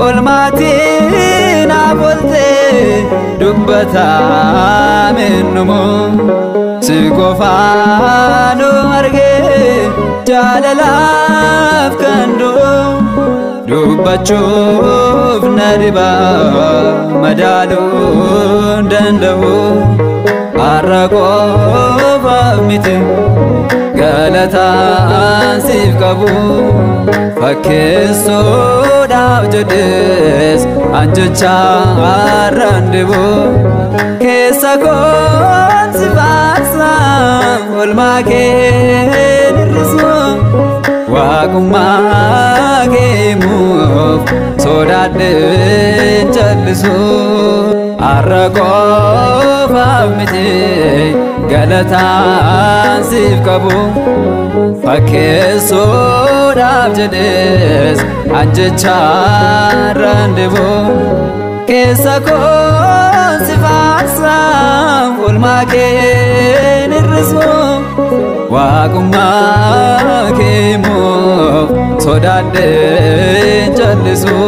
Speaker 1: oolmaatiin naaf ooltee dubbataa minnumu si qofaanu argee jaalalaaf kan du'u dubbachuuf na dhiba madaaluun danda'u har'a qofaaf miti galataan siif qabu fakkeessuudhaaf jedhees anjechaan deebu keessa koon si faarsa oolmaa keen hir'isu waaqummaa keemuuf sodaadheen jallisu har'a qofaaf miti galataan siif qabu fakkeessuudhaaf jedhees anjechaan deebu keessa koon si faarsa oolmaa keen hir'isu waaqummaa keemuuf sodaadheen jallisu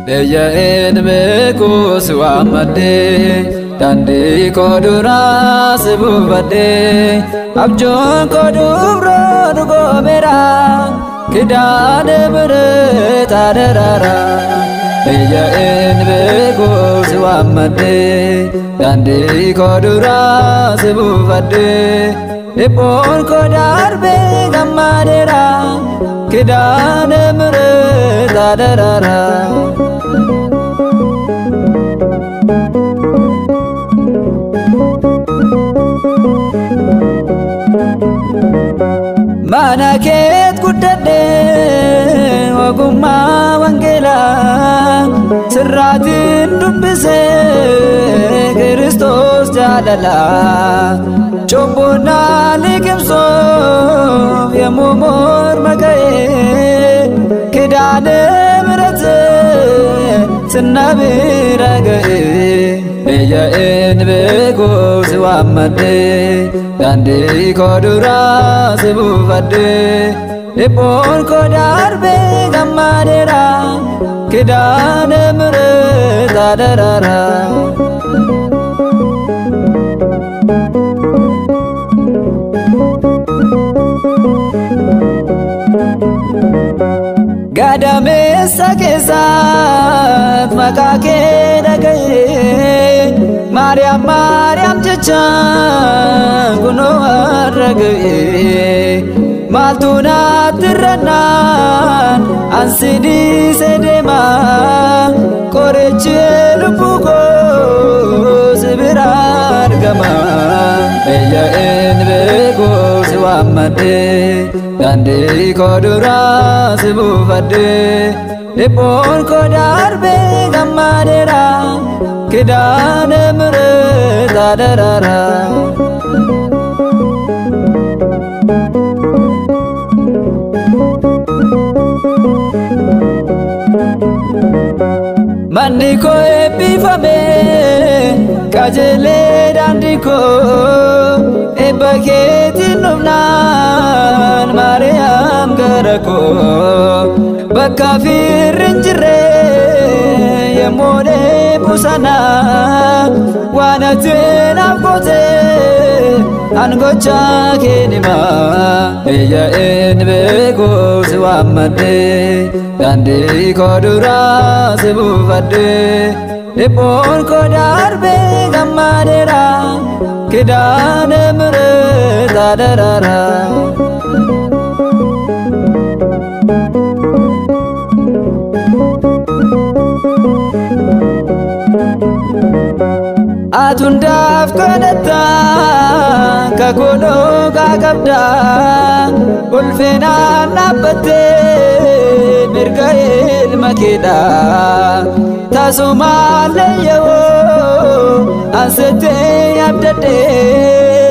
Speaker 1: Deeyyaa'een beeku si waammadhee daandii koo duraa si buufadhee abjoon koo dubroo dhugoomeera kidaane bireeta daraara. Deeyyaa'een beeku si waammadhee daandii koo duraa si buufadhee dhibboon koo darbee gammadeera kidaane bireeta daraara. Ragaatiin dubbisee Kiristoos jaalala Cubbuunaa liqimsuuf yemmuu morma ga'ee Kidaane miratee sinna bira ga'ee Eeyya'een beekuu si waammadhee Daandii koo duraa si buufadhee Dhibbuun koo darbee gammadeera Kidaane miretaa darara Gadameessa keessatti maqaa kee dhaga'ee Maariyaam Maariyaam jechaan kunoo har'a ga'ee Maaltu naatti rannaan ansi dhiisee deemaa Qorichi lubbuu koo si bira argama Eeyya'een beekuu si waammadhee Daandii koo duraa si buufadhee Dhibbuun koo darbee gammadeera Kidaane miretaa darara Manni koo eebbifamee qajeelee daandii koo Eebba keetiin dhufnaan Maariyaam gara koo Bakka firri hin jirre yemmuu dheebu sana Waan ati naaf gootee an gochaa kee himaa Eeyya'een beekuu si waammadhee Daandii koo duraa si buufadhee Dhibbuun koo darbee gammadeera Kidaane miretaa darara Atundaaf kadhattaa kakooloo qabdaa Ulfinaan dhaabbattee mirga ilma keedhaa Tasumaallee yoo ansettee abdaddee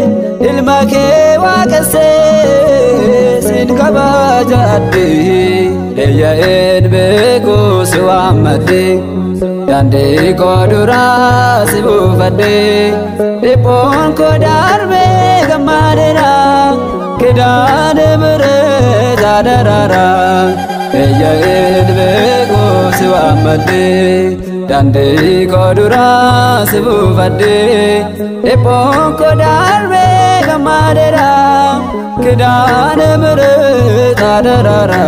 Speaker 1: Ilma kee waaqessee sin kabajadhee Eeyya'een beekuu si waammadhee Daandii koo duraa si buufadhee Dhibbuun koo darbee gammadeera Kidaane miretaa darara Eeyya'een beekuu si waammadhee Daandii koo duraa si buufadhee Dhibbuun koo darbee gammadeera Kidaane miretaa darara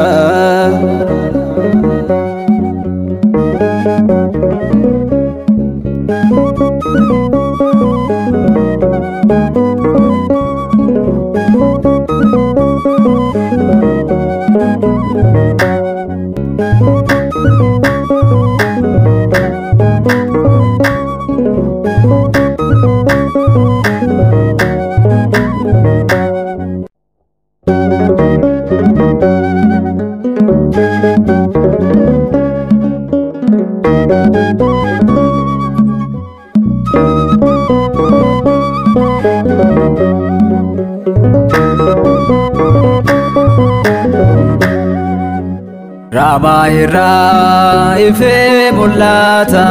Speaker 1: Raamaa irraa ifee mul'ata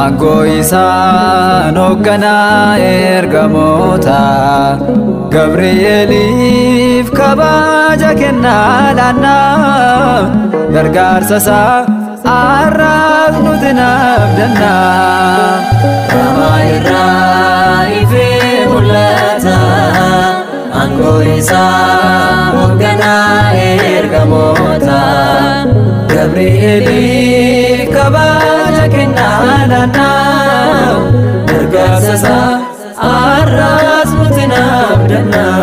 Speaker 1: Aangoo isaan hoogganaa ergamoota Gabri'eeliif kabaja kennaa laannaa Gargaarsa isaa har'aas nuti naabdannaa
Speaker 3: Raamaa irraa ifee mul'ata Aangoo isaa hoogganaa ergamoota Gabri'eeliif kabaja kennaa laannaa Gargaarsa isaa har'aas nuti naabdannaa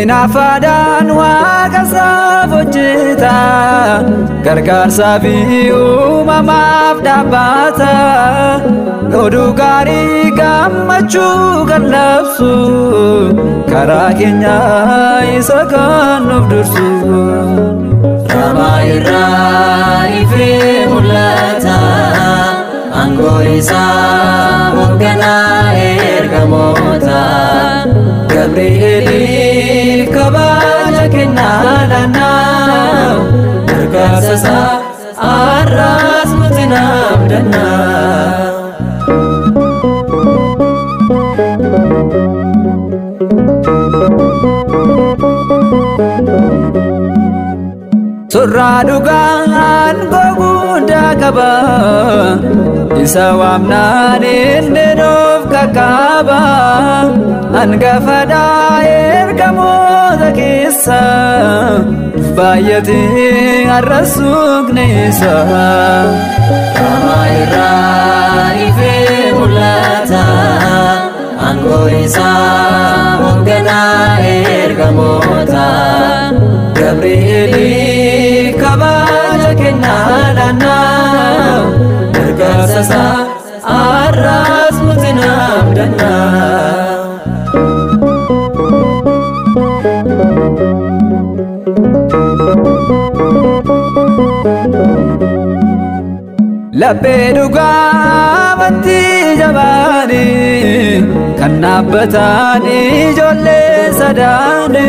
Speaker 1: Inaafaadhaan waaqa isaaf hojjeta gargaarsaa fi uumamaaf dhaabbata oduu gaarii gammachuu kan labsu karaa keenya isa kan nuuf dursu.
Speaker 3: Ramaa irraa ifee mul'ata aangoo isaa hoogganaa ergamoota Gabri'eeliif kabaja kennaa laannaa gargaarsa isaa har'as nuti abdannaa.
Speaker 1: Surraa dhugaan goguddaa qaba isa waamnaan inni nuuf qaqqaba hangafadhaa ergamoota keessa baay'atee har'as suuqne isa.
Speaker 3: Ramaa irraa ifee mul'ata aangoo isaa hoogganaa ergamoota Gabri'eeliif kabaja kennaa laannaa gargaarsa isaa har'as nuti abdannaa.
Speaker 1: Laphee dhugaa amantii jabaani kan dhaabbatan ijoollee sadaani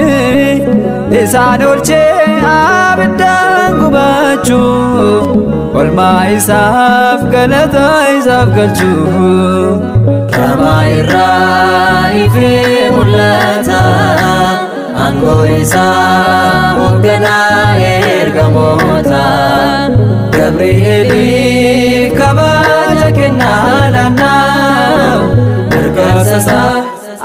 Speaker 1: isaan oolchee abiddaan gubachuu olmaa isaaf galata isaaf galchuu.
Speaker 3: Ramaa irraa ifee mul'ata aangoo isaa hoogganaa ergamoota Gabri'eeliif kabaja kennaa laannaa gargaarsa isaa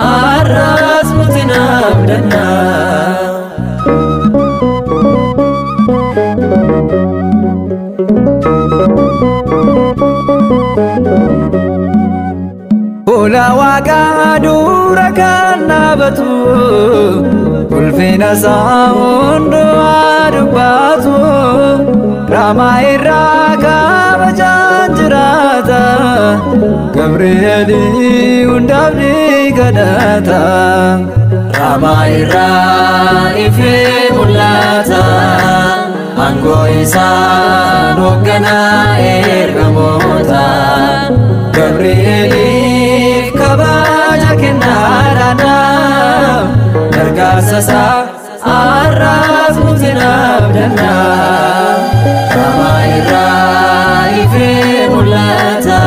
Speaker 3: har'as nuti abdannaa.
Speaker 1: Fuula waaqaa dura kan dhaabatu ulfina isaa hundumaa dubbatu Ramaa irraa kabajaan jiraata Gabri'eelii hundaaf ni kadhata.
Speaker 3: Ramaa irraa ifee mul'ata aangoo isaa hoogganaa ergamoota Gabri'eeliif kabaja kennaa laannaa gargaarsa isaa har'as nuti abdannaa. Ramaa irraa ifee mul'ata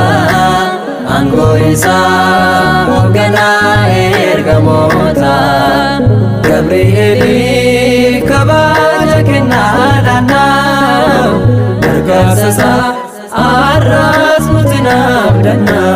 Speaker 3: aangoo isaa hoogganaa ergamoota Gabri'eeliif kabaja kennaa laannaa gargaarsa isaa har'as nuti abdannaa.